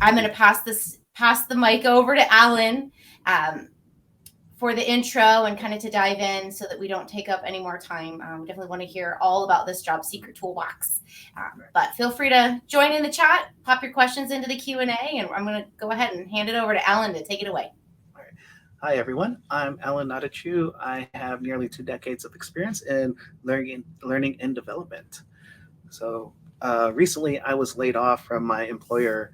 I'm going to pass the mic over to Alan for the intro and kind of to dive in so that we don't take up any more time. We definitely want to hear all about this job seeker toolbox. But feel free to join in the chat, pop your questions into the Q&A, and I'm going to go ahead and hand it over to Alan to take it away. All right. Hi, everyone. I'm Alan Natachu. I have nearly 2 decades of experience in learning and development. So recently, I was laid off from my employer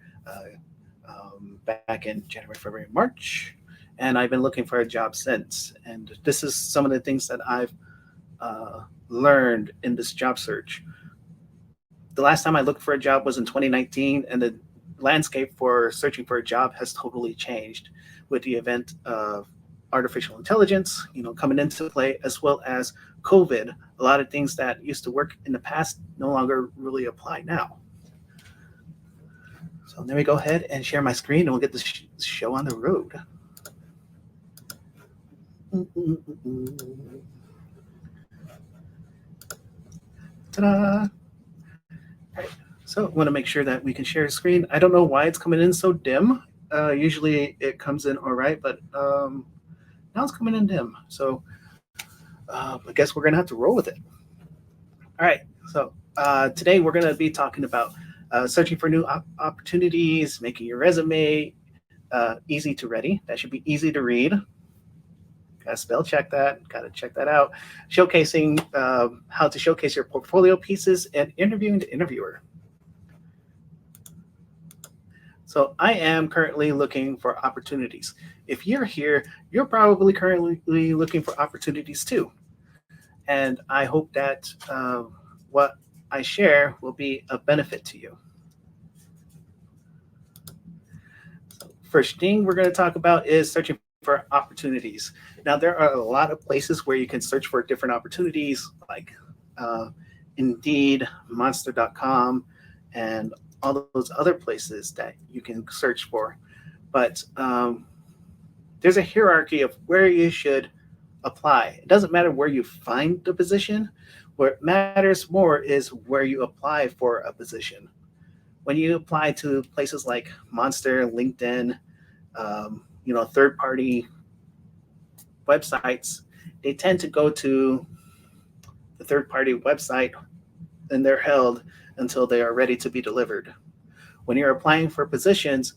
back in January, February, March. And I've been looking for a job since. And this is some of the things that I've learned in this job search. The last time I looked for a job was in 2019, and the landscape for searching for a job has totally changed with the event of artificial intelligence, coming into play, as well as COVID. A lot of things that used to work in the past no longer really apply now. So let me go ahead and share my screen, and we'll get this show on the road. Ta-da! All right. So I want to make sure that we can share a screen. I don't know why it's coming in so dim. Usually it comes in all right, but now it's coming in dim. So I guess we're going to have to roll with it. All right. So today we're going to be talking about searching for new opportunities, making your resume easy to ready. That should be easy to read. Got to spell check that. Got to check that out. Showcasing how to showcase your portfolio pieces and interviewing the interviewer. So I am currently looking for opportunities. If you're here, you're probably currently looking for opportunities too. And I hope that what I share will be of benefit to you. So first thing we're going to talk about is searching for opportunities. Now, there are a lot of places where you can search for different opportunities, like Indeed, Monster.com, and all those other places that you can search for. But there's a hierarchy of where you should apply. It doesn't matter where you find the position. What matters more is where you apply for a position. When you apply to places like Monster, LinkedIn, third-party websites, they tend to go to the third-party website and they're held until they are ready to be delivered. When you're applying for positions,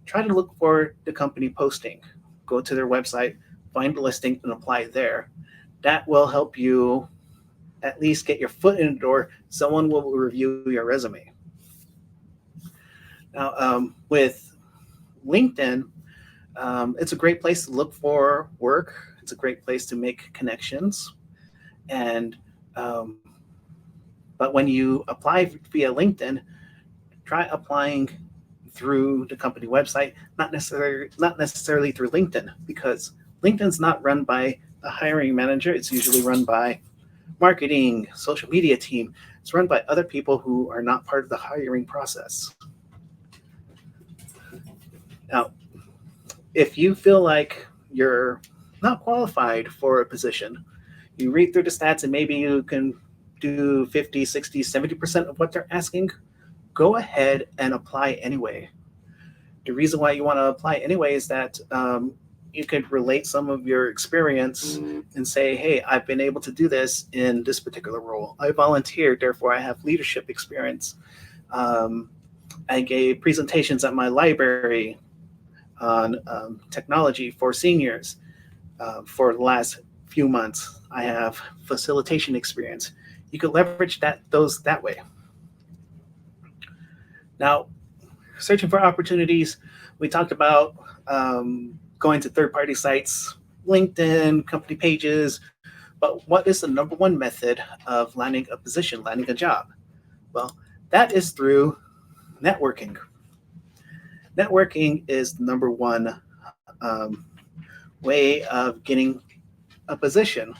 try to look for the company posting. Go to their website, find the listing, and apply there. That will help you at least get your foot in the door. Someone will review your resume. Now, with LinkedIn, it's a great place to look for work. It's a great place to make connections. And but when you apply via LinkedIn, try applying through the company website, not necessarily through LinkedIn, because LinkedIn's not run by a hiring manager. It's usually run by marketing, social media team. It's run by other people who are not part of the hiring process. Now, if you feel like you're not qualified for a position, you read through the stats and maybe you can do 50, 60, 70% of what they're asking, go ahead and apply anyway. The reason why you want to apply anyway is that you could relate some of your experience and say, hey, I've been able to do this in this particular role. I volunteered, therefore I have leadership experience. I gave presentations at my library on technology for seniors for the last few months. I have facilitation experience. You could leverage those that way. Now, searching for opportunities, we talked about going to third-party sites, LinkedIn, company pages, but what is the number one method of landing a position, landing a job? Well, that is through networking. Networking is the number one way of getting a position.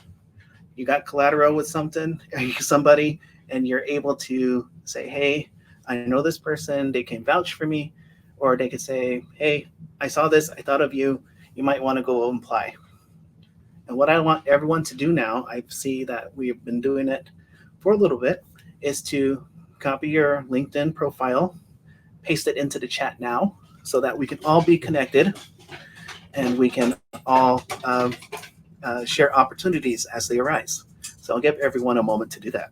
You got collateral with somebody, and you're able to say, hey, I know this person, they can vouch for me, or they could say, hey, I saw this, I thought of you, you might want to go and apply. And what I want everyone to do now, I see that we've been doing it for a little bit, is to copy your LinkedIn profile, paste it into the chat now. so that we can all be connected and we can all share opportunities as they arise. So I'll give everyone a moment to do that.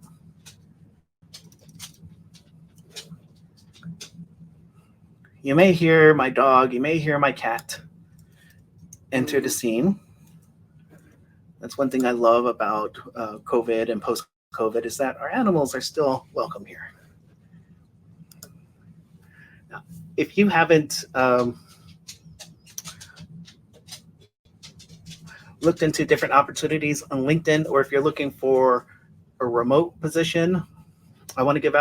You may hear my dog, you may hear my cat enter the scene. That's one thing I love about COVID and post-COVID is that our animals are still welcome here. Now, if you haven't looked into different opportunities on LinkedIn, or if you're looking for a remote position, I want to give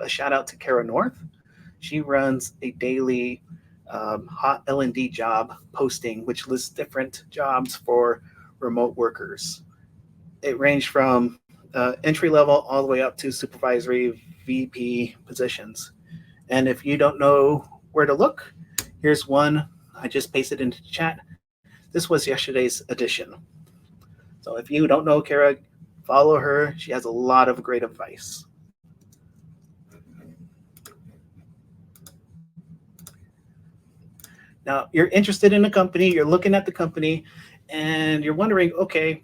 a shout out to Kara North. She runs a daily hot L&D job posting, which lists different jobs for remote workers. It ranged from entry level all the way up to supervisory VP positions. And if you don't know where to look, here's one I just pasted into the chat. This was yesterday's edition. So if you don't know Kara, follow her. She has a lot of great advice. Now, you're interested in a company, you're looking at the company, and you're wondering, okay,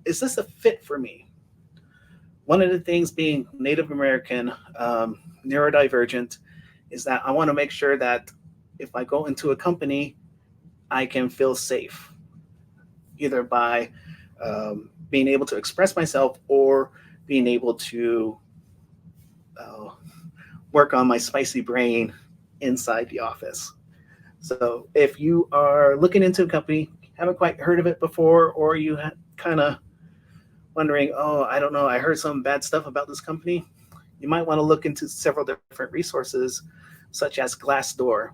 is this a fit for me? One of the things being Native American, neurodivergent, is that I want to make sure that if I go into a company, I can feel safe, either by being able to express myself or being able to work on my spicy brain inside the office. So if you are looking into a company, haven't quite heard of it before, or you kind of wondering, oh, I don't know, I heard some bad stuff about this company, you might want to look into several different resources, such as Glassdoor.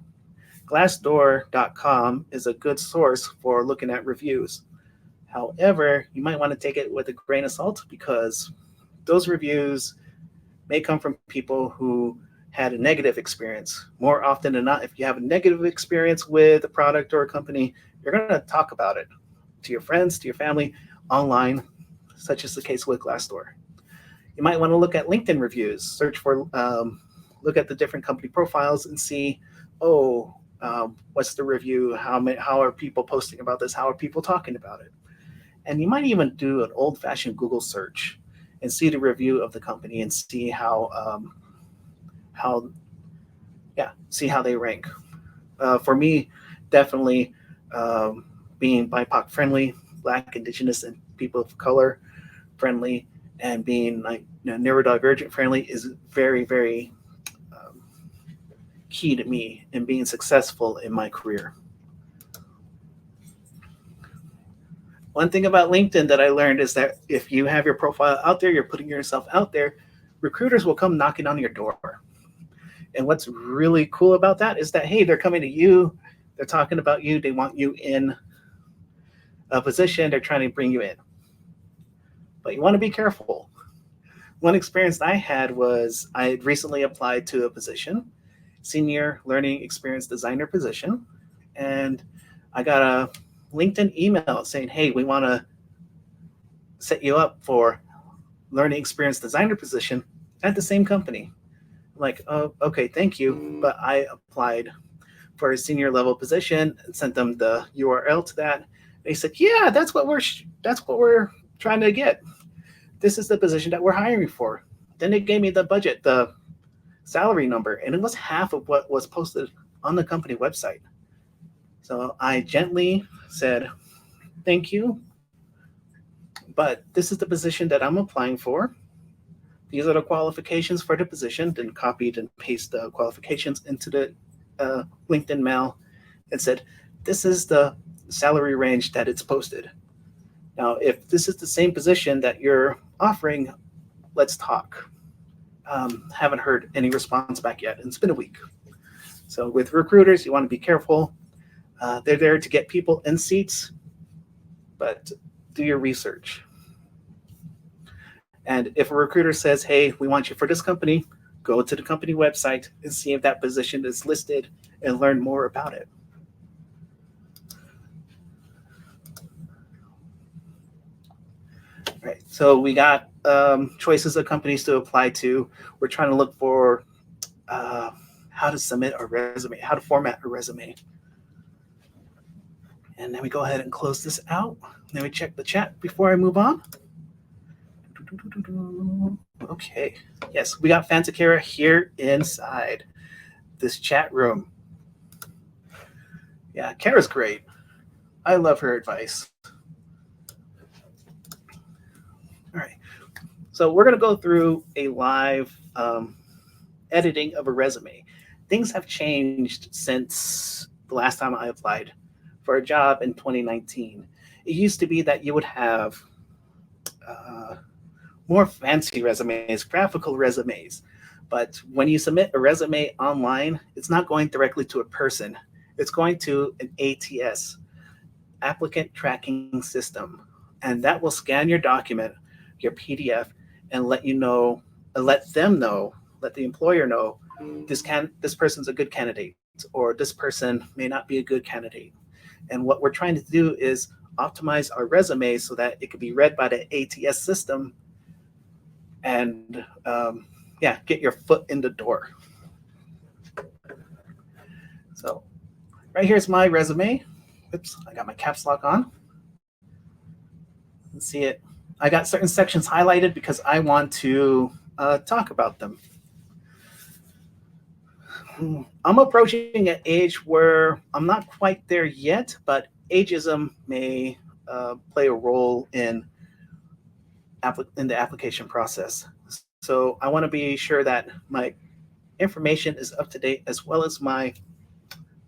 Glassdoor.com is a good source for looking at reviews. However, you might want to take it with a grain of salt because those reviews may come from people who had a negative experience. More often than not, if you have a negative experience with a product or a company, you're going to talk about it to your friends, to your family, online, such as the case with Glassdoor. You might want to look at LinkedIn reviews, search for, look at the different company profiles and see, what's the review? How are people posting about this? How are people talking about it? And you might even do an old-fashioned Google search and see the review of the company and see how they rank. For me, definitely being BIPOC friendly, Black, Indigenous, and people of color friendly, and being neurodivergent friendly is very, very key to me in being successful in my career. One thing about LinkedIn that I learned is that if you have your profile out there, you're putting yourself out there, recruiters will come knocking on your door. And what's really cool about that is that, hey, they're coming to you, they're talking about you, they want you in a position, they're trying to bring you in. But you want to be careful. One experience I had was I had recently applied to a position, senior learning experience designer position, and I got a LinkedIn email saying, hey, we want to set you up for learning experience designer position at the same company. I'm like, oh, okay, thank you. But I applied for a senior level position and sent them the URL to that. They said, yeah, that's what we're trying to get. This is the position that we're hiring for. Then they gave me the budget, the salary number, and it was half of what was posted on the company website. So I gently said, thank you, but this is the position that I'm applying for. These are the qualifications for the position. Then copied and pasted the qualifications into the LinkedIn mail and said, this is the salary range that it's posted. Now, if this is the same position that you're offering, let's talk. Haven't heard any response back yet. It's been a week. So with recruiters, you want to be careful. They're there to get people in seats, but do your research. And if a recruiter says, hey, we want you for this company, go to the company website and see if that position is listed and learn more about it. Right. So we got choices of companies to apply to. We're trying to look for how how to submit a resume, how to format a resume. And then we go ahead and close this out. Then we check the chat before I move on. Okay. Yes, we got Fanta Kara here inside this chat room. Yeah, Kara's great. I love her advice. All right. So we're going to go through a live editing of a resume. Things have changed since the last time I applied for a job in 2019. It used to be that you would have more fancy resumes, graphical resumes. But when you submit a resume online, it's not going directly to a person. It's going to an ATS, applicant tracking system. And that will scan your document, your PDF, and let you know, let them know, let the employer know this person's a good candidate, or this person may not be a good candidate. And what we're trying to do is optimize our resume so that it could be read by the ATS system and get your foot in the door. So right here's my resume. Oops, I got my caps lock on. Let's see it. I got certain sections highlighted because I want to talk about them. I'm approaching an age where I'm not quite there yet, but ageism may play a role in the application process. So I want to be sure that my information is up to date as well as my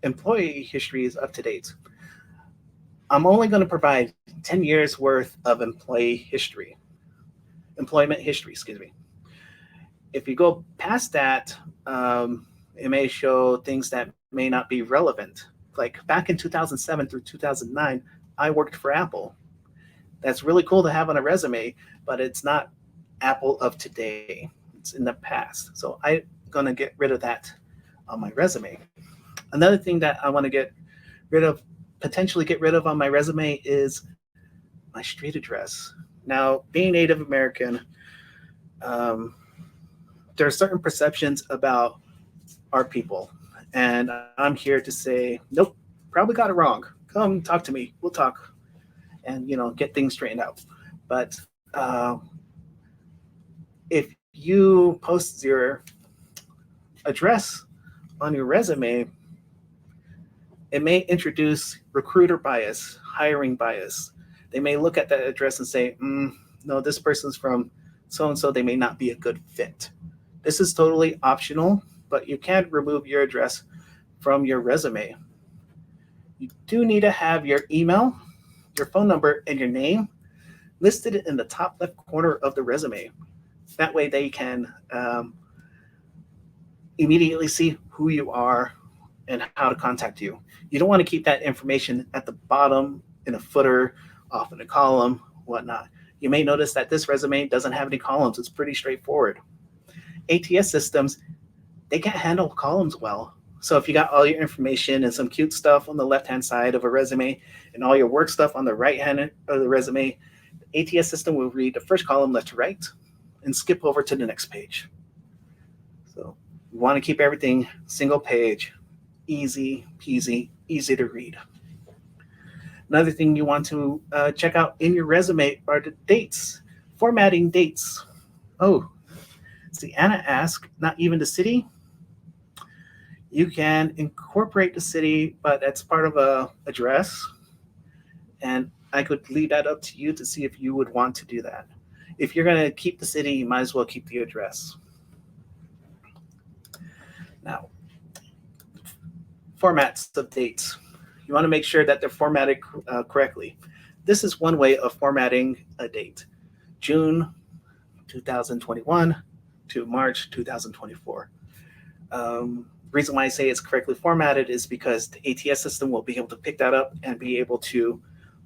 employee history is up to date. I'm only going to provide 10 years worth of employment history, excuse me. If you go past that, it may show things that may not be relevant. Like back in 2007 through 2009, I worked for Apple. That's really cool to have on a resume, but it's not Apple of today. It's in the past. So I'm going to get rid of that on my resume. Another thing that I want to potentially get rid of on my resume is my street address. Now, being Native American, there are certain perceptions about our people. And I'm here to say, nope, probably got it wrong. Come talk to me. We'll talk and, get things straightened out. But if you post your address on your resume, it may introduce recruiter bias, hiring bias. They may look at that address and say, no, this person's from so-and-so, they may not be a good fit. This is totally optional, but you can't remove your address from your resume. You do need to have your email, your phone number, and your name listed in the top left corner of the resume. That way they can immediately see who you are and how to contact you. You don't want to keep that information at the bottom in a footer, off in a column, whatnot. You may notice that this resume doesn't have any columns. It's pretty straightforward. ATS systems, they can't handle columns well. So if you got all your information and some cute stuff on the left-hand side of a resume and all your work stuff on the right-hand of the resume, the ATS system will read the first column left to right and skip over to the next page. So you want to keep everything single page, easy peasy, easy to read. Another thing you want to check out in your resume are the dates, formatting dates. Oh, see, Anna asked, not even the city? You can incorporate the city, but that's part of a address. And I could leave that up to you to see if you would want to do that. If you're going to keep the city, you might as well keep the address. Now, formats of dates. You want to make sure that they're formatted correctly. This is one way of formatting a date. June 2021 to March 2024. Reason why I say it's correctly formatted is because the ATS system will be able to pick that up and be able to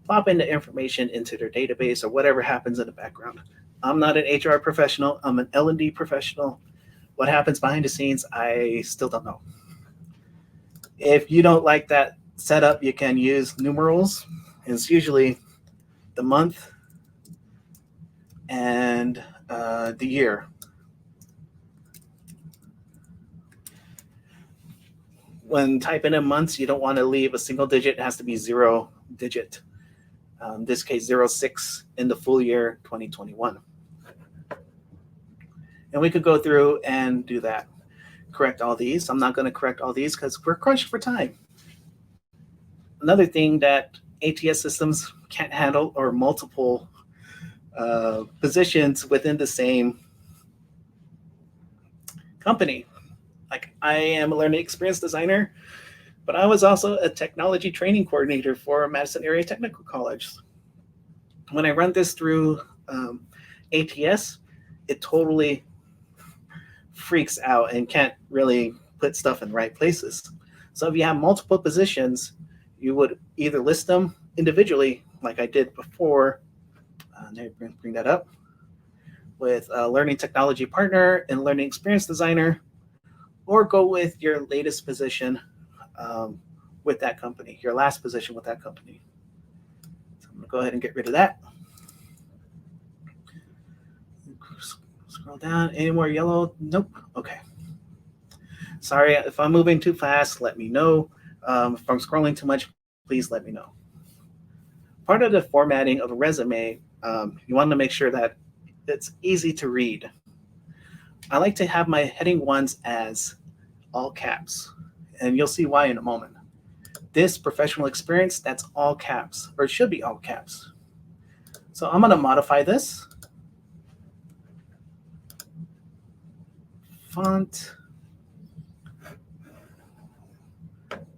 pop in the information into their database or whatever happens in the background. I'm not an HR professional. I'm an L&D professional. What happens behind the scenes, I still don't know. If you don't like that setup, you can use numerals. It's usually the month and the year. when typing in months, you don't want to leave a single digit. It has to be 0 digit. In this case, 06 in the full year 2021. And we could go through and do that. Correct all these. I'm not going to correct all these because we're crunched for time. Another thing that ATS systems can't handle are multiple positions within the same company. Like, I am a learning experience designer, but I was also a technology training coordinator for Madison Area Technical College. When I run this through ATS, it totally freaks out and can't really put stuff in the right places. So if you have multiple positions, you would either list them individually, like I did before. Bring that up with a learning technology partner and learning experience designer, or go with your latest position with that company, your last position with that company. So I'm going to go ahead and get rid of that. Scroll down. Any more yellow? Nope. Okay. Sorry if I'm moving too fast. Let me know. If I'm scrolling too much, please let me know. Part of the formatting of a resume, you want to make sure that it's easy to read. I like to have my heading ones as all caps, and you'll see why in a moment. This professional experience, that's all caps, or it should be all caps. So I'm going to modify this. Font,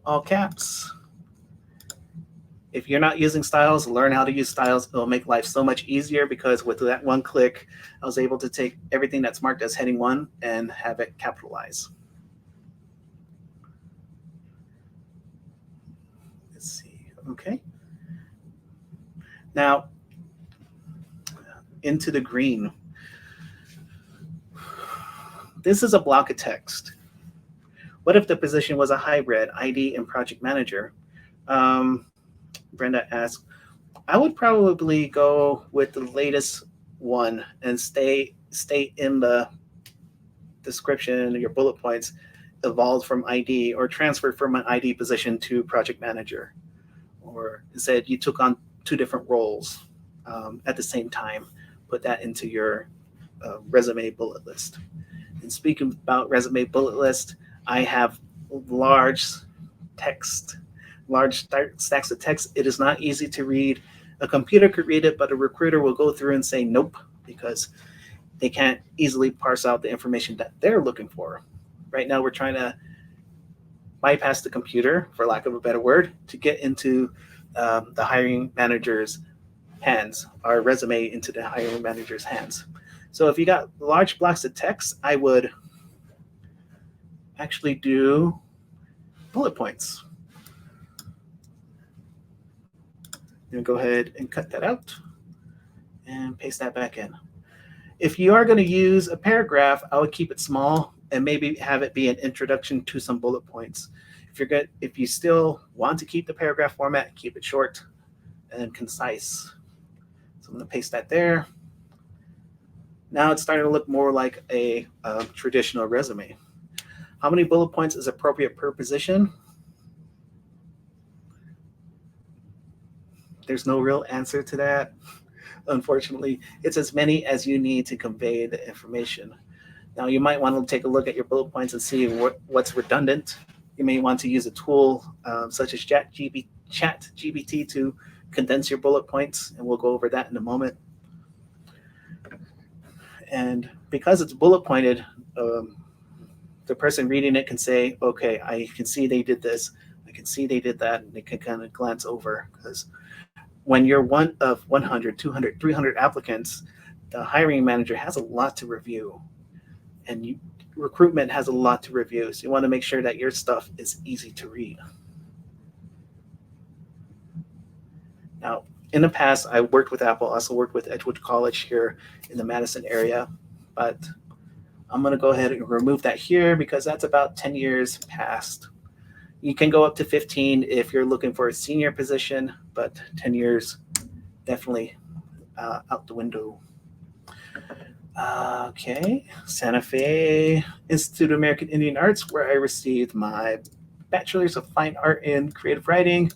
all caps. If you're not using styles, learn how to use styles. It'll make life so much easier, because with that one click, I was able to take everything that's marked as heading 1 and have it capitalize. Let's see. Okay. Now, into the green. This is a block of text. What if the position was a hybrid, ID and project manager? Brenda asked, I would probably go with the latest one and stay in the description, your bullet points, evolved from ID or transferred from an ID position to project manager. Or said you took on 2 different roles at the same time. Put that into your resume bullet list. And speaking about resume bullet list, I have large stacks of text. It is not easy to read. A computer could read it, but a recruiter will go through and say nope, because they can't easily parse out the information that they're looking for. Right now, we're trying to bypass the computer, for lack of a better word, to get into the hiring manager's hands, our resume into the hiring manager's hands. So if you got large blocks of text, I would actually do bullet points. And go ahead and cut that out and paste that back in. If you are going to use a paragraph, I would keep it small and maybe have it be an introduction to some bullet points. If you still want to keep the paragraph format, keep it short and concise. So I'm going to paste that there. Now it's starting to look more like a traditional resume. How many bullet points is appropriate per position? There's no real answer to that. Unfortunately, it's as many as you need to convey the information. Now, you might want to take a look at your bullet points and see what's redundant. You may want to use a tool such as ChatGPT to condense your bullet points, and we'll go over that in a moment. And because it's bullet pointed, the person reading it can say, okay, I can see they did this, I can see they did that, and they can kind of glance over. Because when you're one of 100, 200, 300 applicants, the hiring manager has a lot to review, and recruitment has a lot to review. So you want to make sure that your stuff is easy to read. Now, in the past, I worked with Apple, also worked with Edgewood College here in the Madison area, but I'm going to go ahead and remove that here because that's about 10 years past. You can go up to 15 if you're looking for a senior position, but 10 years definitely out the window. Okay, Santa Fe Institute of American Indian Arts, where I received my Bachelor's of Fine Art in Creative Writing.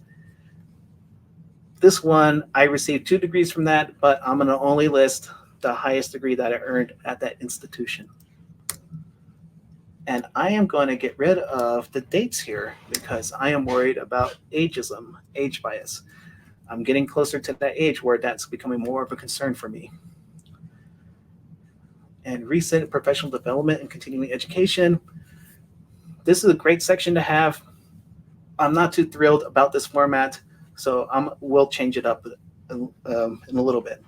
This one, I received 2 degrees from that, but I'm going to only list the highest degree that I earned at that institution. And I am going to get rid of the dates here because I am worried about ageism, age bias. I'm getting closer to that age where that's becoming more of a concern for me. And recent professional development and continuing education. This is a great section to have. I'm not too thrilled about this format, so we'll change it up in a little bit.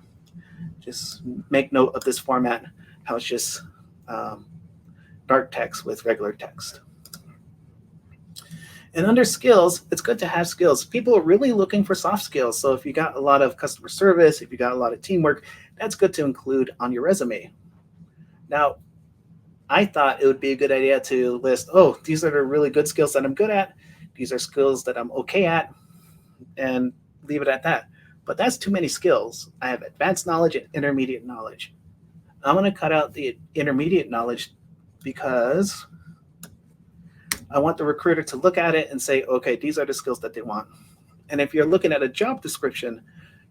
Just make note of this format, how it's just dark text with regular text. And under skills, it's good to have skills. People are really looking for soft skills. So if you got a lot of customer service, if you got a lot of teamwork, that's good to include on your resume. Now, I thought it would be a good idea to list, oh, these are the really good skills that I'm good at. These are skills that I'm okay at, and leave it at that. But that's too many skills. I have advanced knowledge and intermediate knowledge. I'm going to cut out the intermediate knowledge because I want the recruiter to look at it and say, okay, these are the skills that they want. And if you're looking at a job description,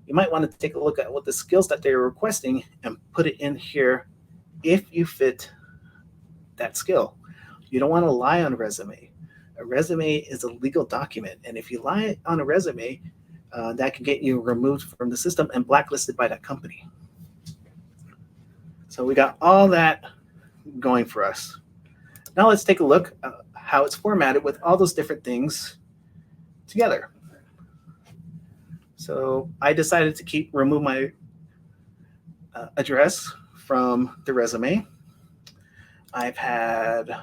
you might want to take a look at what the skills that they're requesting and put it in here if you fit that skill. You don't want to lie on a resume. A resume is a legal document. And if you lie on a resume, that can get you removed from the system and blacklisted by that company. So we got all that going for us. Now let's take a look at how it's formatted with all those different things together. So I decided to remove my address from the resume. I've had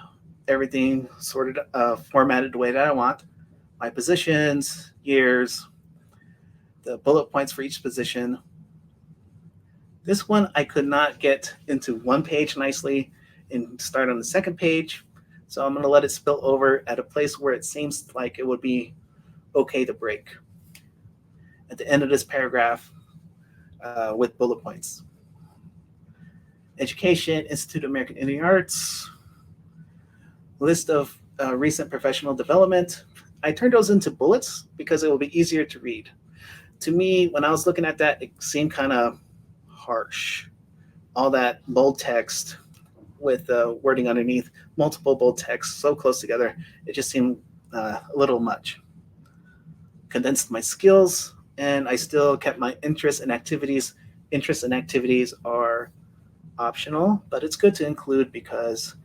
everything sorted, formatted the way that I want. My positions, years, the bullet points for each position. This one I could not get into one page nicely and start on the second page. So I'm going to let it spill over at a place where it seems like it would be okay to break. At the end of this paragraph with bullet points. Education, Institute of American Indian Arts, list of recent professional development. I turned those into bullets because it will be easier to read. To me, when I was looking at that, it seemed kind of harsh. All that bold text with wording underneath, multiple bold text so close together, it just seemed a little much. Condensed my skills, and I still kept my interests and activities. Interests and activities are optional, but it's good to include because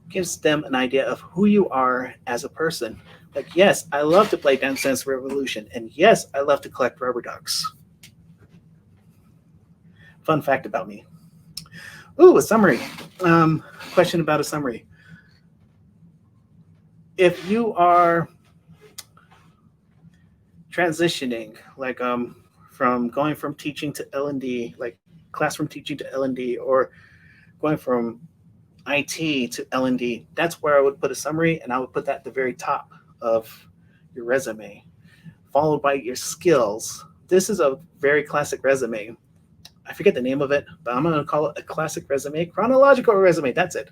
it gives them an idea of who you are as a person. Like, yes, I love to play Dance Dance Revolution, and yes, I love to collect rubber ducks. Fun fact about me. Ooh, a summary. Question about a summary. If you are transitioning, like from going from teaching to L&D, like classroom teaching to L&D, or going from IT to L&D, that's where I would put a summary, and I would put that at the very top of your resume, followed by your skills. This is a very classic resume. I forget the name of it, but I'm going to call it a classic resume, chronological resume. That's it.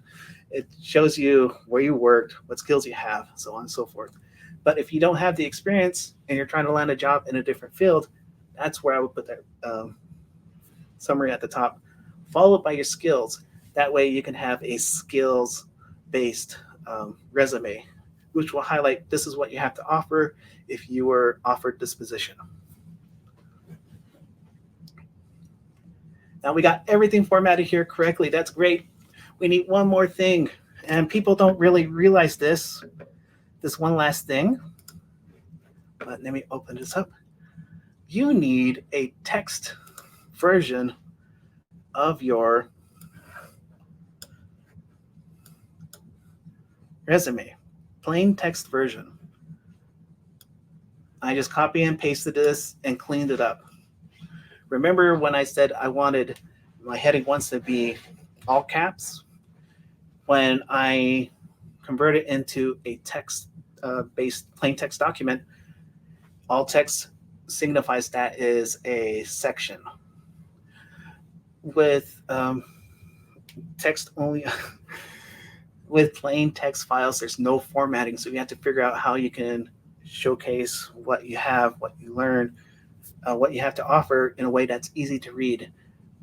It shows you where you worked, what skills you have, so on and so forth. But if you don't have the experience and you're trying to land a job in a different field, that's where I would put that summary at the top, followed by your skills. That way you can have a skills-based resume, which will highlight this is what you have to offer if you were offered this position. Now we got everything formatted here correctly. That's great. We need one more thing, and people don't really realize this one last thing. But let me open this up. You need a text version of your resume, plain text version. I just copy and pasted this and cleaned it up. Remember when I said I wanted my heading wants to be all caps? When I convert it into a text-based plain text document, all text signifies that is a section. With text only, with plain text files, there's no formatting, so you have to figure out how you can showcase what you have, what you learn, what you have to offer in a way that's easy to read.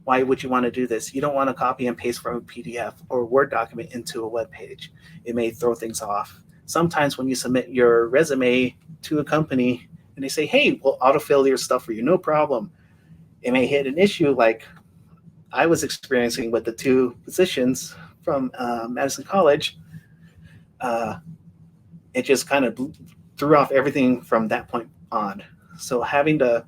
Why would you want to do this? You don't want to copy and paste from a PDF or Word document into a web page. It may throw things off. Sometimes when you submit your resume to a company and they say, hey, we'll autofill your stuff for you, no problem. It may hit an issue like I was experiencing with the two positions from Madison College. It just kind of threw off everything from that point on. So having the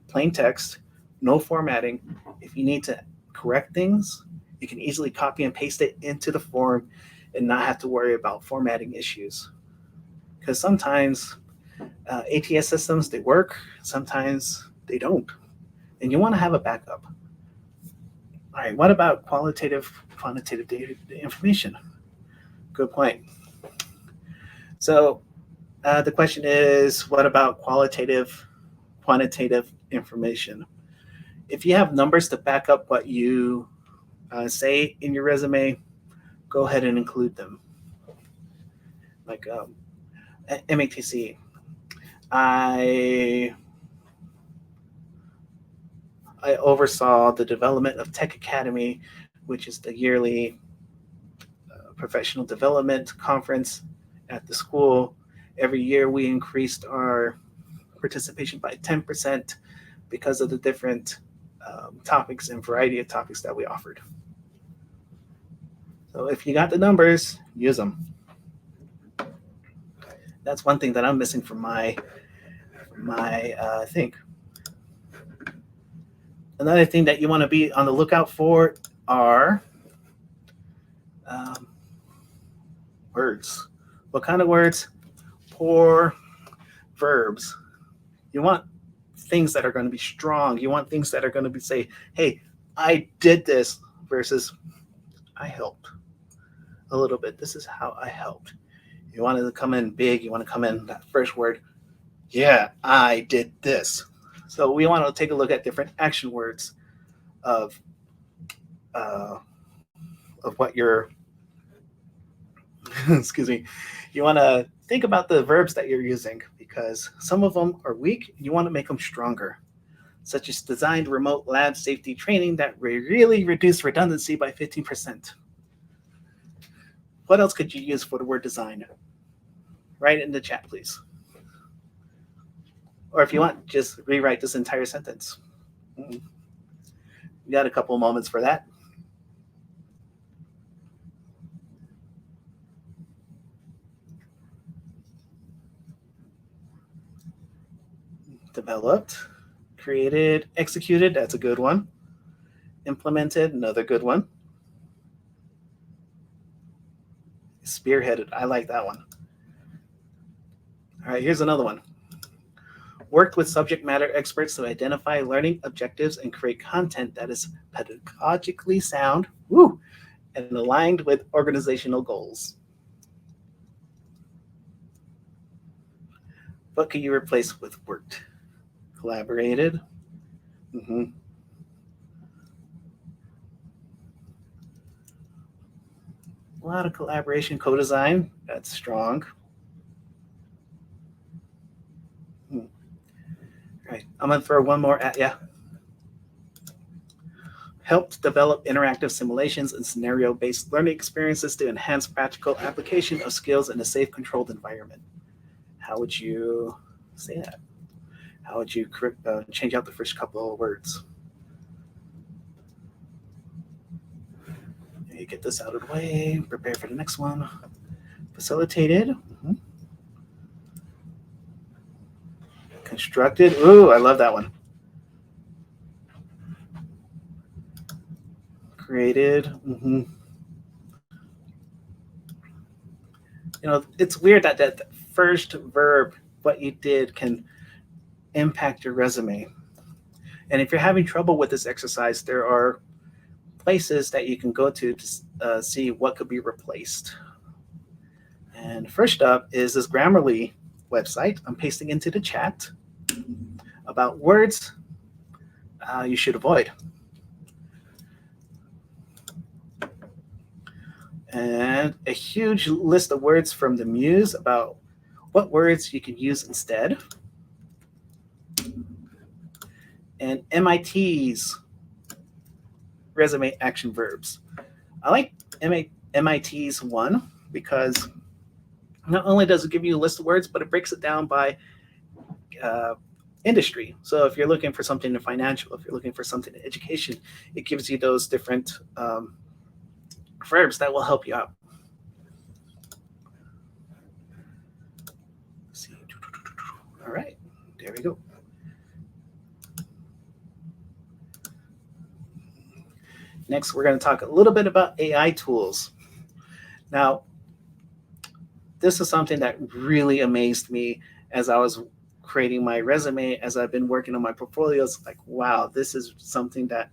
plain text, no formatting, if you need to correct things, you can easily copy and paste it into the form and not have to worry about formatting issues. Because sometimes ATS systems, they work, sometimes they don't. And you want to have a backup. All right, what about quantitative data information? Good point. So the question is, what about quantitative information? If you have numbers to back up what you say in your resume, go ahead and include them. Like MATC, I oversaw the development of Tech Academy, which is the yearly professional development conference at the school. Every year we increased our participation by 10% because of the different topics and variety of topics that we offered. So if you got the numbers, use them. That's one thing that I'm missing from my thing. Another thing that you want to be on the lookout for are words. What kind of words? Poor verbs. You want things that are going to be strong. You want things that are going to be say, hey, I did this versus I helped a little bit. This is how I helped. You want to come in big. You want to come in that first word. Yeah, I did this. So we want to take a look at different action words of what you're, excuse me, you want to think about the verbs that you're using because some of them are weak. You want to make them stronger, such as designed remote lab safety training that really reduced redundancy by 15%. What else could you use for the word design? Write it in the chat, please. Or if you want, just rewrite this entire sentence. You got a couple moments for that. Developed, created, executed, that's a good one. Implemented, another good one. Spearheaded, I like that one. All right, here's another one. Worked with subject matter experts to identify learning objectives and create content that is pedagogically sound, and aligned with organizational goals. What can you replace with worked? Collaborated. A lot of collaboration, co-design, that's strong. All right, I'm going to throw one more at you. Helped develop interactive simulations and scenario-based learning experiences to enhance practical application of skills in a safe, controlled environment. How would you say that? How would you change out the first couple of words? You get this out of the way, prepare for the next one. Facilitated. Constructed. Ooh, I love that one. Created. You know, it's weird that that first verb, what you did, can impact your resume. And if you're having trouble with this exercise, there are places that you can go to see what could be replaced. And first up is this Grammarly website. I'm pasting into the chat about words you should avoid. and a huge list of words from the Muse about what words you can use instead, and MIT's resume action verbs. I like MIT's one because not only does it give you a list of words, but it breaks it down by industry. So if you're looking for something in financial, if you're looking for something in education, it gives you those different verbs that will help you out. Let's see. All right, there we go. Next, we're going to talk a little bit about AI tools. Now, this is something that really amazed me as I was creating my resume, as I've been working on my portfolios. Like, wow, this is something that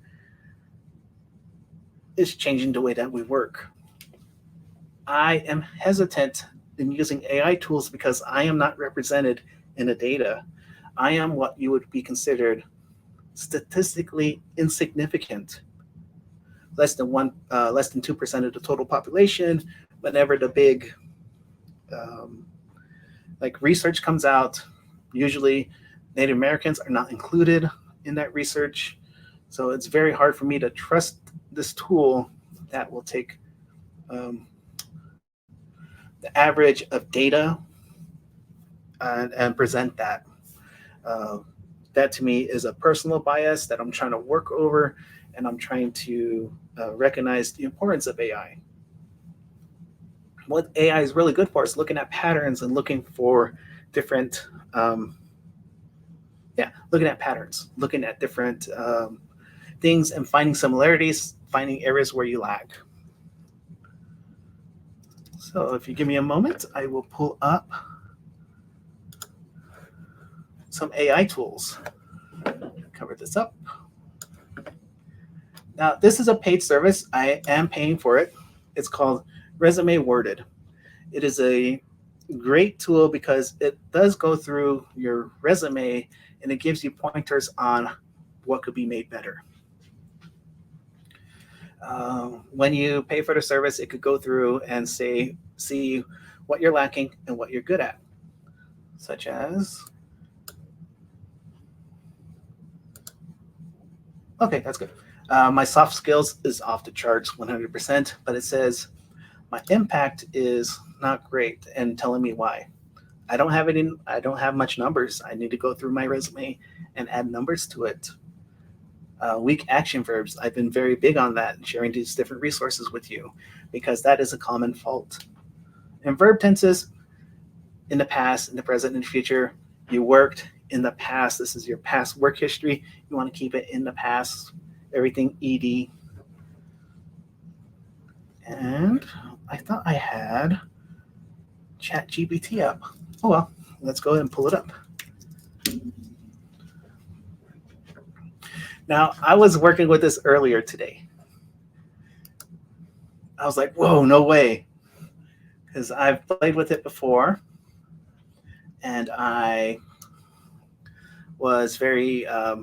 is changing the way that we work. I am hesitant in using AI tools because I am not represented in the data. I am what you would be considered statistically insignificant. Less than 2% of the total population. Whenever the big like research comes out, usually Native Americans are not included in that research. So it's very hard for me to trust this tool that will take the average of data and present that. That to me is a personal bias that I'm trying to work over, and I'm trying to recognize the importance of AI. What AI is really good for is looking at patterns and looking for different, looking at patterns, looking at different things and finding similarities, finding areas where you lag. So if you give me a moment, I will pull up some AI tools. Cover this up. Now, this is a paid service. I am paying for it. It's called Resume Worded. It is a great tool because it does go through your resume and it gives you pointers on what could be made better. When you pay for the service, it could go through and see what you're lacking and what you're good at, such as, okay, that's good. My soft skills is off the charts 100%, but it says my impact is not great and telling me why. I don't have much numbers. I need to go through my resume and add numbers to it. Weak action verbs. I've been very big on that, sharing these different resources with you because that is a common fault. And verb tenses, in the past, in the present, in the future, you worked in the past. This is your past work history. You want to keep it in the past. Everything ED. And I thought I had ChatGPT up. Oh well, let's go ahead and pull it up. Now, I was working with this earlier today. I was like, whoa, no way. Because I've played with it before. And I was very, I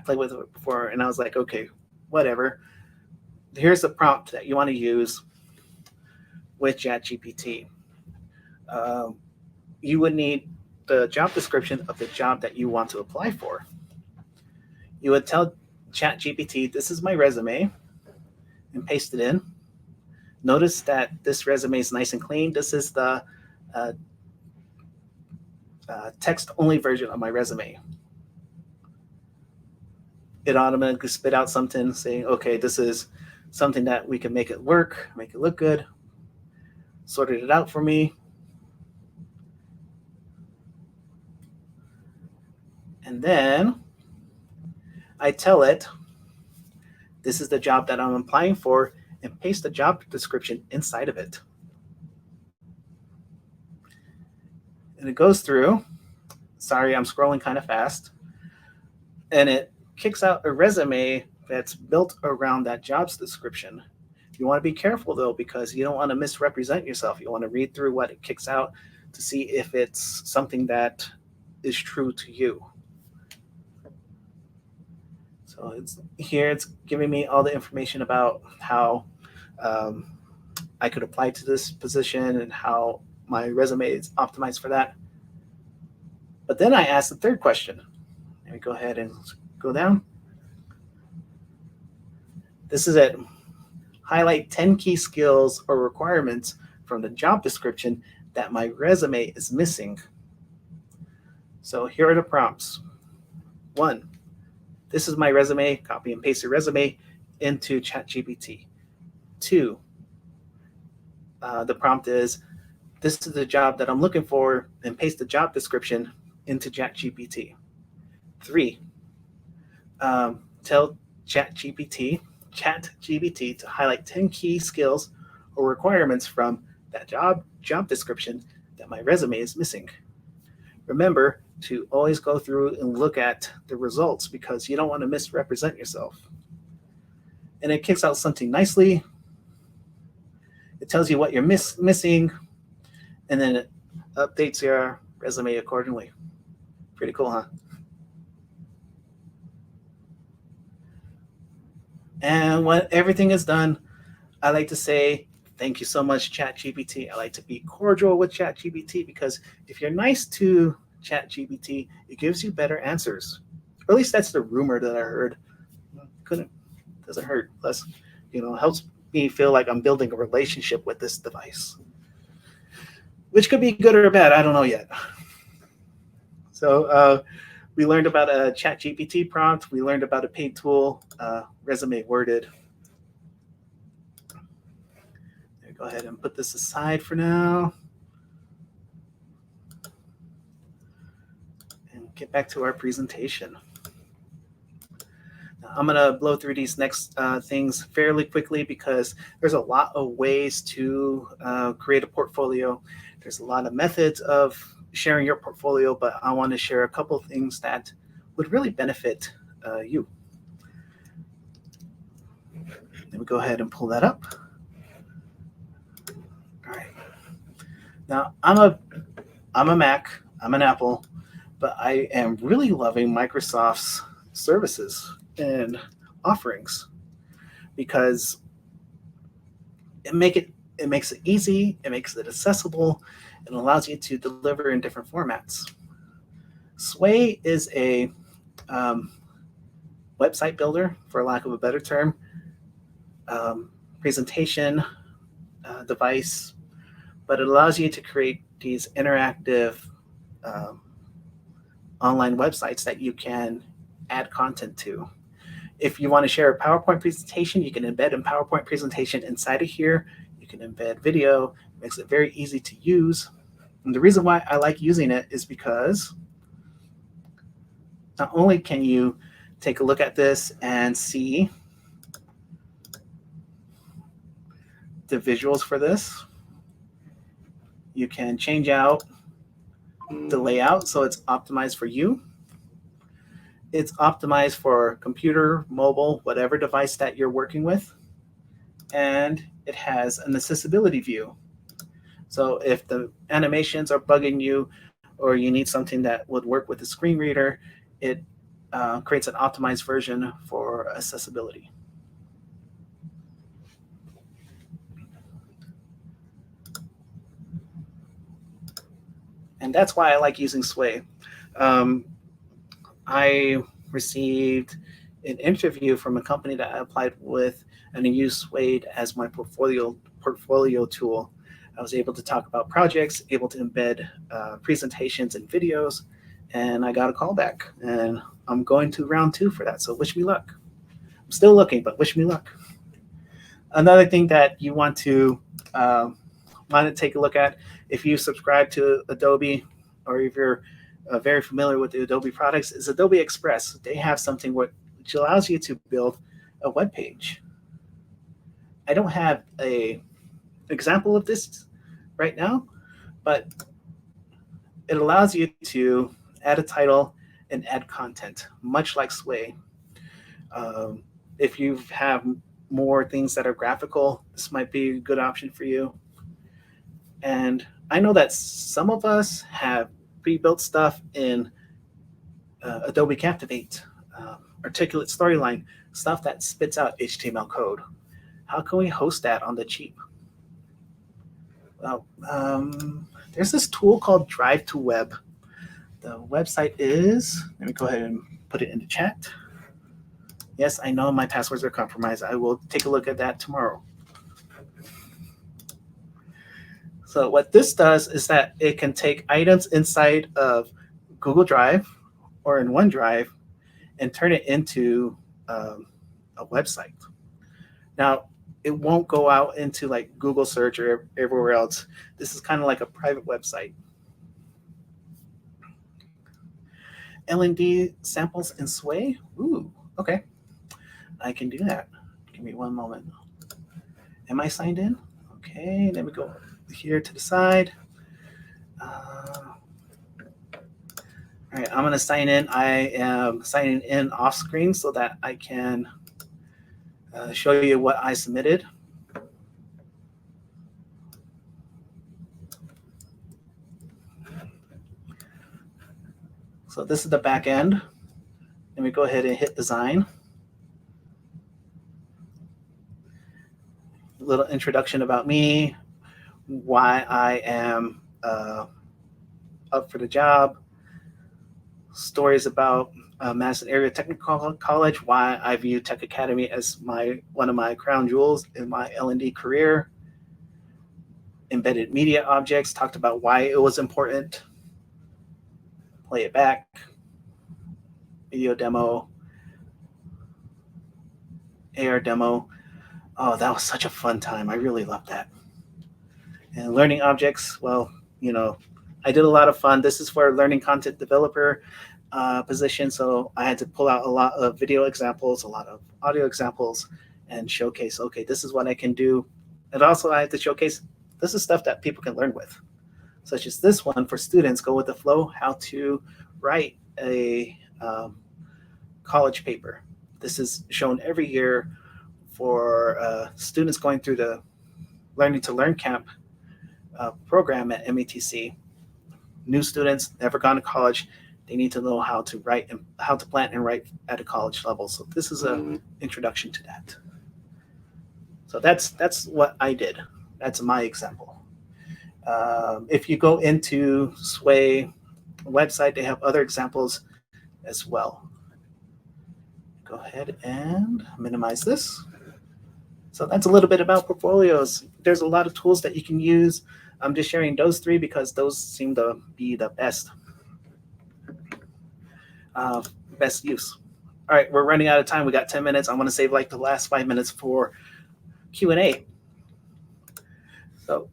played with it before. And I was like, okay, whatever. Here's the prompt that you want to use with ChatGPT. You would need the job description of the job that you want to apply for. You would tell ChatGPT, this is my resume, and paste it in. Notice that this resume is nice and clean. This is the text-only version of my resume. It automatically spit out something saying, okay, this is something that we can make it work, make it look good. Sorted it out for me. And then I tell it, this is the job that I'm applying for, and paste the job description inside of it. And it goes through. Sorry, I'm scrolling kind of fast. And it kicks out a resume that's built around that jobs description. You want to be careful, though, because you don't want to misrepresent yourself. You want to read through what it kicks out to see if it's something that is true to you. So it's giving me all the information about how I could apply to this position and how my resume is optimized for that. But then I asked the third question. Let me go ahead and go down. This is it. Highlight 10 key skills or requirements from the job description that my resume is missing. So here are the prompts. 1, this is my resume, copy and paste your resume into ChatGPT. 2, the prompt is, this is the job that I'm looking for, and paste the job description into ChatGPT. 3, tell ChatGPT to highlight 10 key skills or requirements from that job description that my resume is missing. Remember to always go through and look at the results because you don't want to misrepresent yourself. And it kicks out something nicely. It tells you what you're missing, and then it updates your resume accordingly. Pretty cool, huh? And when everything is done, I like to say, thank you so much, ChatGPT. I like to be cordial with ChatGPT because if you're nice to ChatGPT, it gives you better answers. Or at least that's the rumor that I heard. Doesn't hurt. Plus, helps me feel like I'm building a relationship with this device, which could be good or bad. I don't know yet. So we learned about a ChatGPT prompt. We learned about a paid tool, resume worded. Go ahead and put this aside for now. And get back to our presentation. Now, I'm going to blow through these next things fairly quickly because there's a lot of ways to create a portfolio. There's a lot of methods of sharing your portfolio, but I want to share a couple of things that would really benefit you. Let me go ahead and pull that up. All right. Now I'm a Mac, I'm an Apple, but I am really loving Microsoft's services and offerings because it makes it easy, it makes it accessible, and allows you to deliver in different formats. Sway is a website builder, for lack of a better term, presentation device, but it allows you to create these interactive online websites that you can add content to. If you want to share a PowerPoint presentation, you can embed a PowerPoint presentation inside of here. You can embed video. It makes it very easy to use. And the reason why I like using it is because not only can you take a look at this and see the visuals for this, you can change out the layout so it's optimized for you. It's optimized for computer, mobile, whatever device that you're working with. And it has an accessibility view. So if the animations are bugging you or you need something that would work with a screen reader, it creates an optimized version for accessibility. And that's why I like using Sway. I received an interview from a company that I applied with, and I used Sway as my portfolio tool. I was able to talk about projects, able to embed presentations and videos, and I got a call back. And I'm going to round 2 for that, so wish me luck. I'm still looking, but wish me luck. Another thing that you want to take a look at, if you subscribe to Adobe, or if you're very familiar with the Adobe products, is Adobe Express. They have something which allows you to build a web page. I don't have an example of this right now, but it allows you to add a title and add content, much like Sway. If you have more things that are graphical, this might be a good option for you. And I know that some of us have pre-built stuff in Adobe Captivate, Articulate Storyline, stuff that spits out HTML code. How can we host that on the cheap? Well, there's this tool called Drive to Web. The website is, let me go ahead and put it in the chat. Yes, I know my passwords are compromised. I will take a look at that tomorrow. So what this does is that it can take items inside of Google Drive or in OneDrive and turn it into a website. Now, it won't go out into like Google search or everywhere else. This is kind of like a private website. L&D samples in Sway? Ooh, okay. I can do that. Give me one moment. Am I signed in? Okay, let me go here to the side. All right, I'm going to sign in. I am signing in off screen so that I can show you what I submitted. So this is the back end. Let me go ahead and hit design. A little introduction about me, why I am up for the job, stories about Madison Area Technical College, why I view Tech Academy as one of my crown jewels in my L&D career, embedded media objects, talked about why it was important, play it back, video demo, AR demo. Oh, that was such a fun time. I really loved that. And learning objects, well, you know, I did a lot of fun. This is for a learning content developer position, so I had to pull out a lot of video examples, a lot of audio examples, and showcase, okay, this is what I can do. And also I had to showcase, this is stuff that people can learn with, such as this one for students, go with the flow, how to write a college paper. This is shown every year for students going through the Learning to Learn Camp program at METC. New students, never gone to college, they need to know how to write and how to plan and write at a college level. So this is an introduction to that. So that's what I did. That's my example. If you go into Sway website, they have other examples as well. Go ahead and minimize this. So that's a little bit about portfolios. There's a lot of tools that you can use. I'm just sharing those three because those seem to be the best use. All right, we're running out of time. We got 10 minutes. I want to save like the last 5 minutes for Q&A. So,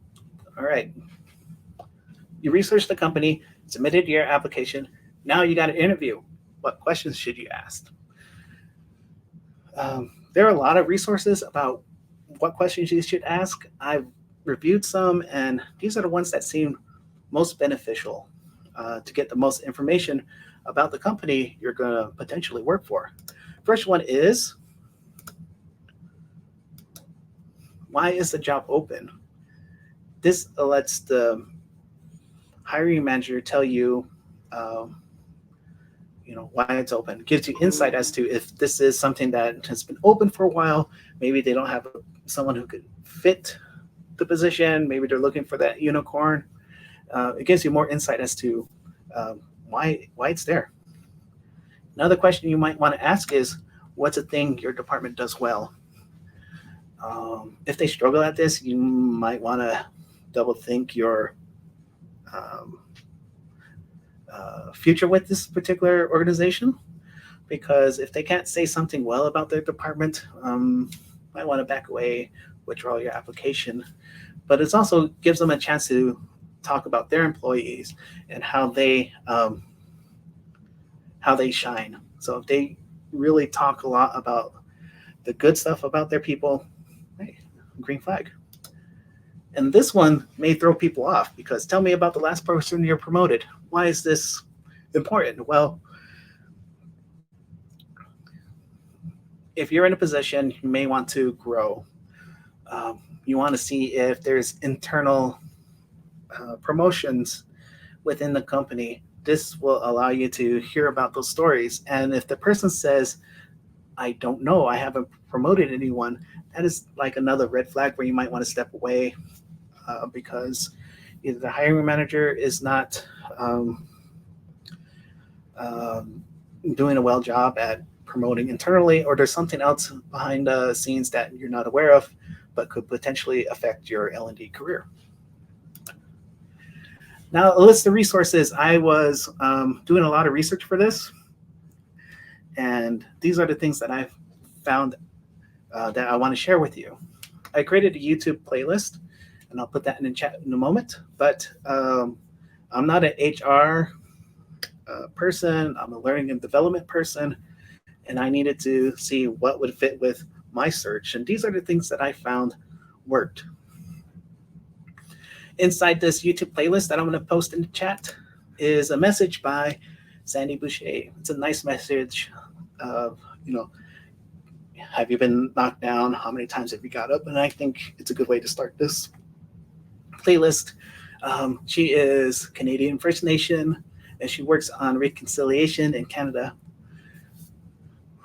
all right. You researched the company, submitted your application. Now you got an interview. What questions should you ask? There are a lot of resources about what questions you should ask. I've reviewed some, and these are the ones that seem most beneficial to get the most information about the company you're going to potentially work for. First one is, why is the job open? This lets the hiring manager tell you, why it's open. It gives you insight as to if this is something that has been open for a while. Maybe they don't have someone who could fit the position. Maybe they're looking for that unicorn. It gives you more insight as to why it's there. Another question you might want to ask is, what's a thing your department does well? If they struggle at this, you might want to double think your future with this particular organization, because if they can't say something well about their department, might want to back away, withdraw your application. But it also gives them a chance to talk about their employees and how they shine. So if they really talk a lot about the good stuff about their people, hey, green flag. And this one may throw people off, because tell me about the last person you're promoted. Why is this important? Well, if you're in a position, you may want to grow. You want to see if there's internal promotions within the company. This will allow you to hear about those stories. And if the person says, I don't know. I haven't promoted anyone. That is like another red flag where you might want to step away because either the hiring manager is not um, um, doing a well job at promoting internally, or there's something else behind the scenes that you're not aware of, but could potentially affect your L&D career. Now, a list of resources. I was doing a lot of research for this, and these are the things that I've found that I want to share with you. I created a YouTube playlist, and I'll put that in the chat in a moment. But I'm not an HR person. I'm a learning and development person, and I needed to see what would fit with my search. And these are the things that I found worked. Inside this YouTube playlist that I'm going to post in the chat is a message by Sandy Boucher. It's a nice message of, have you been knocked down? How many times have you got up? And I think it's a good way to start this playlist. She is Canadian First Nation, and she works on reconciliation in Canada.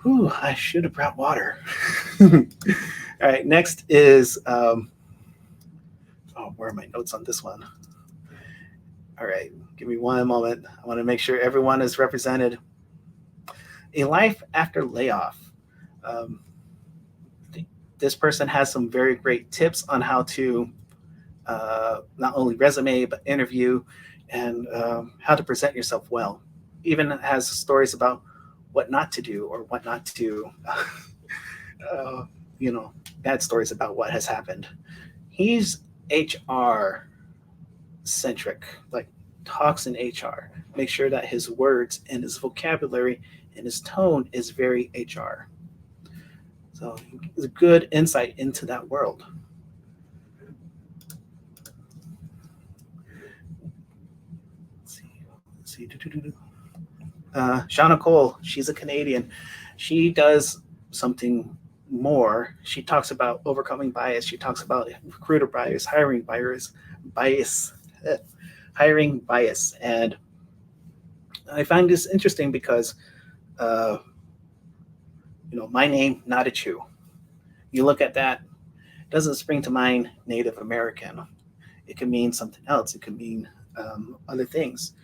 Whew, I should have brought water. All right, next is, where are my notes on this one? All right, give me one moment. I want to make sure everyone is represented. A life after layoff. This person has some very great tips on how to not only resume, but interview, and how to present yourself well. Even has stories about what not to do or what not to, bad stories about what has happened. He's HR centric, like talks in HR. Make sure that his words and his vocabulary and his tone is very HR. So it's a good insight into that world. Let's see. Shauna Cole, she's a Canadian. She does something more. She talks about overcoming bias. She talks about recruiter bias, hiring bias. And I find this interesting because, my name, Natachu. You look at that, it doesn't spring to mind Native American. It can mean something else. It can mean other things.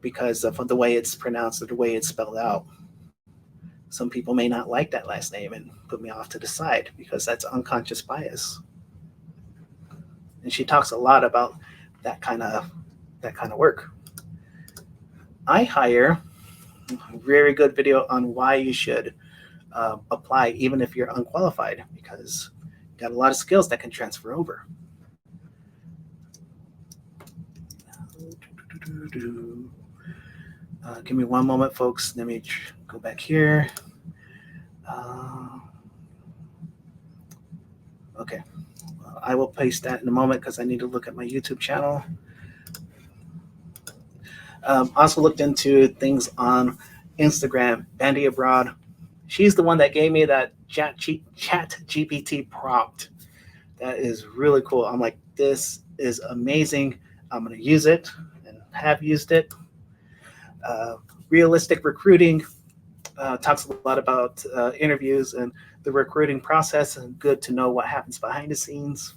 Because of the way it's pronounced or the way it's spelled out. Some people may not like that last name and put me off to the side because that's unconscious bias. And she talks a lot about that kind of work. I hire a very good video on why you should apply even if you're unqualified, because you got a lot of skills that can transfer over. Give me one moment, folks. Let me go back here. Okay. I will paste that in a moment because I need to look at my YouTube channel. Also looked into things on Instagram. Bandy Abroad. She's the one that gave me that chat GPT prompt. That is really cool. I'm like, this is amazing. I'm going to use it and have used it. Realistic recruiting talks a lot about interviews and the recruiting process, and good to know what happens behind the scenes.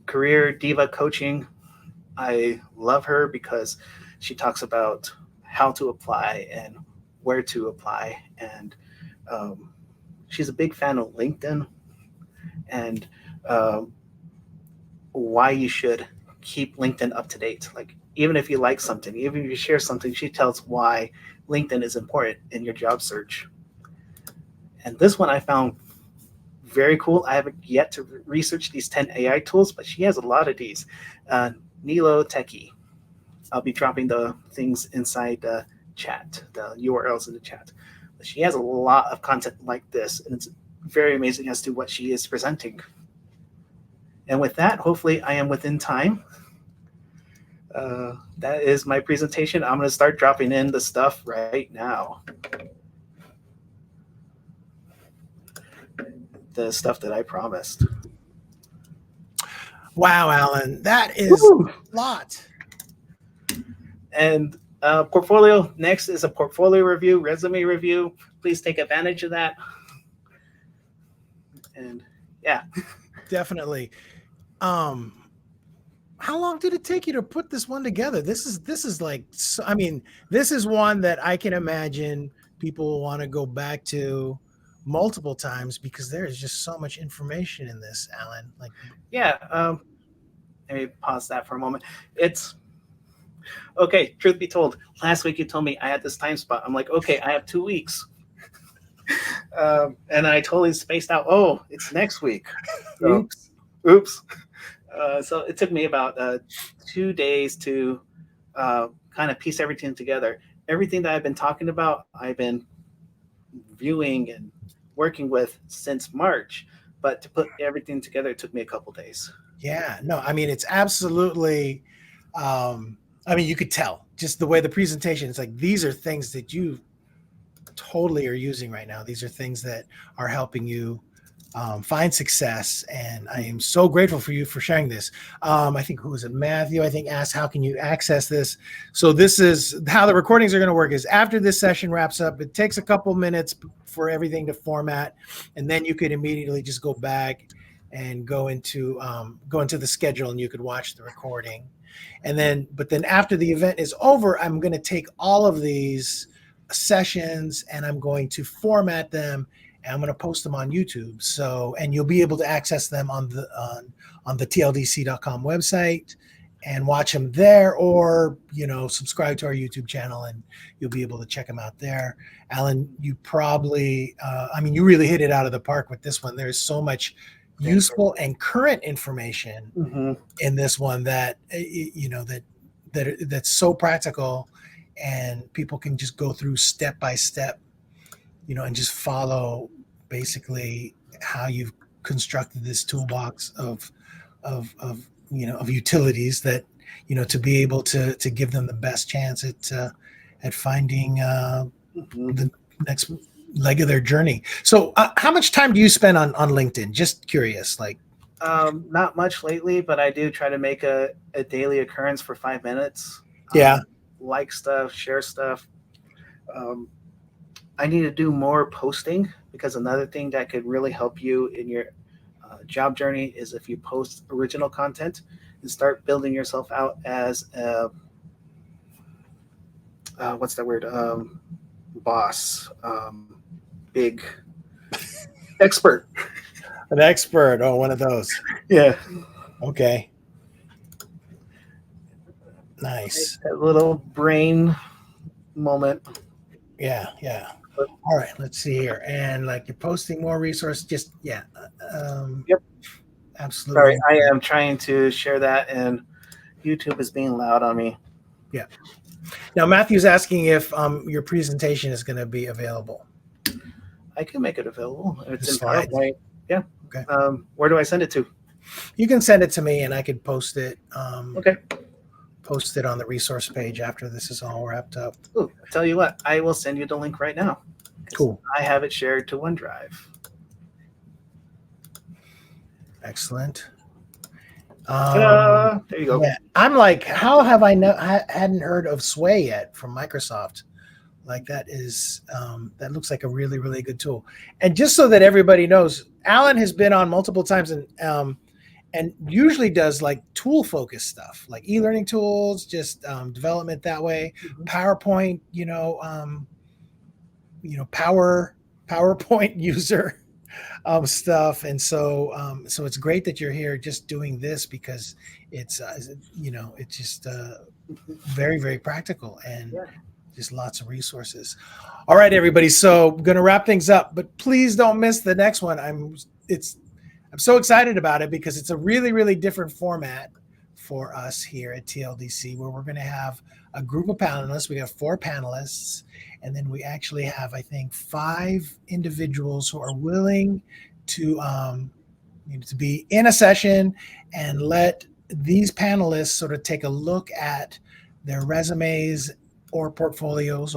Career Diva Coaching. I love her because she talks about how to apply and where to apply. And she's a big fan of LinkedIn and why you should keep LinkedIn up to date. Like, even if you like something, even if you share something, she tells why LinkedIn is important in your job search. And this one I found very cool. I haven't yet to research these 10 AI tools, but she has a lot of these. Nilo Techie. I'll be dropping the things inside the chat, the URLs in the chat. But she has a lot of content like this, and it's very amazing as to what she is presenting. And with that, hopefully I am within time. That is my presentation. I'm going to start dropping in the stuff right now. The stuff that I promised. Wow, Alan, that is a lot. And Portfolio. Next is a portfolio review, resume review. Please take advantage of that. And yeah, Definitely. How long did it take you to put this one together? This is like, I mean, this is one that I can imagine people will want to go back to multiple times because there is just so much information in this, Alan. Like, yeah. Let me pause that for a moment. It's okay. Truth be told, last week you told me I had this time spot. I'm like, okay, I have 2 weeks. And I totally spaced out. Oh, it's next week. So, oops. So it took me about 2 days to kind of piece everything together. Everything that I've been talking about, I've been viewing and working with since March. But to put everything together, it took me a couple days. Yeah, no, I mean, it's absolutely, I mean, you could tell just the way the presentation, it's like, these are things that you totally are using right now. These are things that are helping you find success. And I am so grateful for you for sharing this. I think, who was it? Matthew, I think, asked, how can you access this? So this is how the recordings are going to work is after this session wraps up, it takes a couple minutes for everything to format. And then you could immediately just go back and go into the schedule and you could watch the recording. And then, but then after the event is over, I'm going to take all of these sessions and I'm going to format them and I'm going to post them on YouTube. So, and you'll be able to access them on the tldc.com website and watch them there, or, you know, subscribe to our YouTube channel and you'll be able to check them out there. Alan, you probably, I mean, you really hit it out of the park with this one. There's so much useful and current information in this one that, you know, that's so practical and people can just go through step by step, you know, and just follow basically how you've constructed this toolbox of you know, of utilities that, you know, to be able to give them the best chance at finding the next leg of their journey. So how much time do you spend on LinkedIn? Just curious, like. Not much lately, but I do try to make a daily occurrence for 5 minutes. Yeah. Like stuff, share stuff. I need to do more posting because another thing that could really help you in your job journey is if you post original content and start building yourself out as a, what's that word? Boss, big expert. An expert. Oh, one of those. Yeah. Okay. Nice. A little brain moment. Yeah. All right. Let's see here. And like you're posting more resources. Just yep. Absolutely. Sorry, I am trying to share that, and YouTube is being loud on me. Yeah. Now Matthew's asking if your presentation is going to be available. I can make it available. It's in slides. PowerPoint. Yeah. Okay. Where do I send it to? You can send it to me, and I could post it. Okay. Post it on the resource page after this is all wrapped up. Ooh, I'll tell you what, I will send you the link right now. Cool. I have it shared to OneDrive. Excellent. There you go. Yeah. I'm like, how have I hadn't heard of Sway yet from Microsoft? Like that is that looks like a really, really good tool. And just so that everybody knows, Alan has been on multiple times and usually does like tool focused stuff, like e-learning tools, just development that way. PowerPoint, PowerPoint user stuff. And so it's great that you're here just doing this because it's it's just very, very practical and just lots of resources. All right, everybody. So I'm going to wrap things up, but please don't miss the next one. I'm so excited about it because it's a really, really different format for us here at TLDC, where we're going to have a group of panelists. We have 4 panelists, and then we actually have, I think, 5 individuals who are willing to be in a session and let these panelists sort of take a look at their resumes or portfolios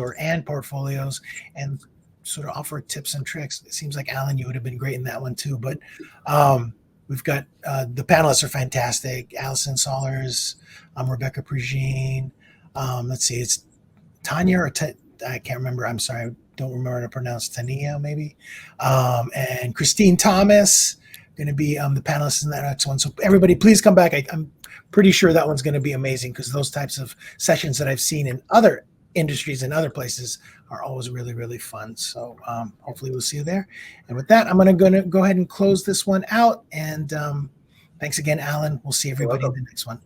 and sort of offer tips and tricks. It seems like, Alan, you would have been great in that one too. But we've got the panelists are fantastic. Allison Sollers, Rebecca Prigine. Let's see, it's Tanya or I can't remember. I'm sorry. I don't remember how to pronounce Tania, maybe. And Christine Thomas going to be the panelists in that next one. So everybody, please come back. I'm pretty sure that one's going to be amazing because those types of sessions that I've seen in other industries and other places are always really, really fun. So hopefully we'll see you there. And with that, I'm going to go ahead and close this one out. And thanks again, Alan. We'll see everybody in the next one.